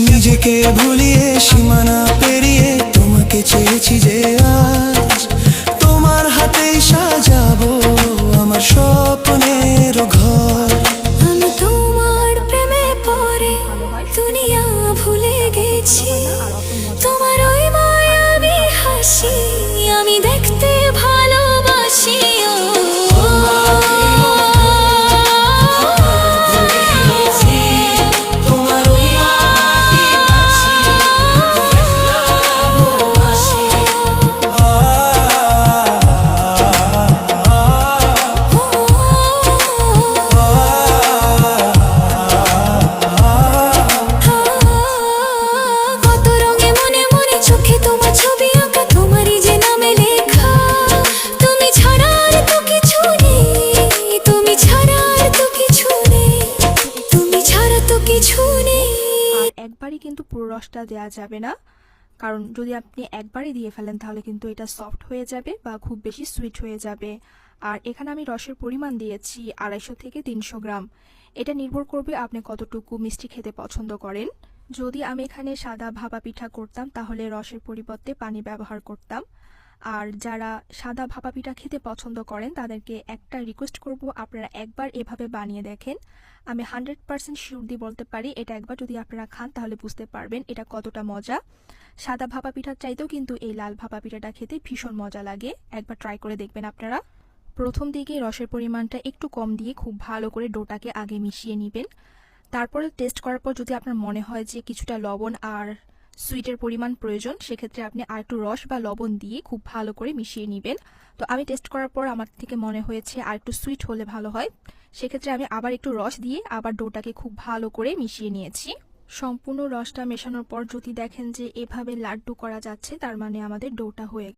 নিজেকে ভুলিয়ে সীমানা পেরিয়ে তোমাকে চেয়েছি যে আজ তোমার হাতেই সাজাবো আমার স্বপ্নের ঘর। আমি তোমার প্রেমে পড়ে দুনিয়া ভুলে গেছি, তোমার ওই মায়াবী হাসি আমি দেখতে ভালোবাসি। কত রঙে মনে মনে চোখে তোমার ছবি আঁকা, তোমারই যে নামে লেখা। তুমি ছাড়া আর তো কিছু নেই, তুমি ছাড়া আর তো কিছু নেই, তুমি ছাড়া তো কিছু নেই। আর একবারই কিন্তু পুরো রসটা দেওয়া যাবে না, কারণ যদি আপনি একবারই দিয়ে ফেলেন তাহলে কিন্তু এটা সফট হয়ে যাবে বা খুব বেশি সুইট হয়ে যাবে। আর এখানে আমি রসের পরিমাণ দিয়েছি 250 থেকে 300 গ্রাম। এটা নির্ভর করবে আপনি কতটুকু মিষ্টি খেতে পছন্দ করেন। যদি আমি এখানে সাদা ভাপা পিঠা করতাম তাহলে রসের পরিবর্তে পানি ব্যবহার করতাম। আর যারা সাদা ভাপা পিঠা খেতে পছন্দ করেন তাদেরকে একটা রিকোয়েস্ট করব, আপনারা একবার এভাবে বানিয়ে দেখেন। আমি 100% শিওর দিয়ে বলতে পারি এটা একবার যদি আপনারা খান তাহলে বুঝতে পারবেন এটা কতটা মজা। সাদা ভাপা পিঠার চাইতেও কিন্তু এই লাল ভাপা পিঠাটা খেতে ভীষণ মজা লাগে, একবার ট্রাই করে দেখবেন আপনারা। প্রথম দিকে রসের পরিমাণটা একটু কম দিয়ে খুব ভালো করে ডোটাকে আগে মিশিয়ে নেবেন। তারপরে টেস্ট করার পর যদি আপনার মনে হয় যে কিছুটা লবণ আর সুইটের পরিমাণ প্রয়োজন, সেক্ষেত্রে আপনি আর একটু রস বা লবণ দিয়ে খুব ভালো করে মিশিয়ে নেবেন। তো আমি টেস্ট করার পর আমার থেকে মনে হয়েছে আর একটু সুইট হলে ভালো হয়, সেক্ষেত্রে আমি আবার একটু রস দিয়ে আবার ডোটাকে খুব ভালো করে মিশিয়ে নিয়েছি। সম্পূর্ণ রসটা মেশানোর পর যদি দেখেন যে এভাবে লাড্ডু করা যাচ্ছে, তার মানে আমাদের ডোটা হয়ে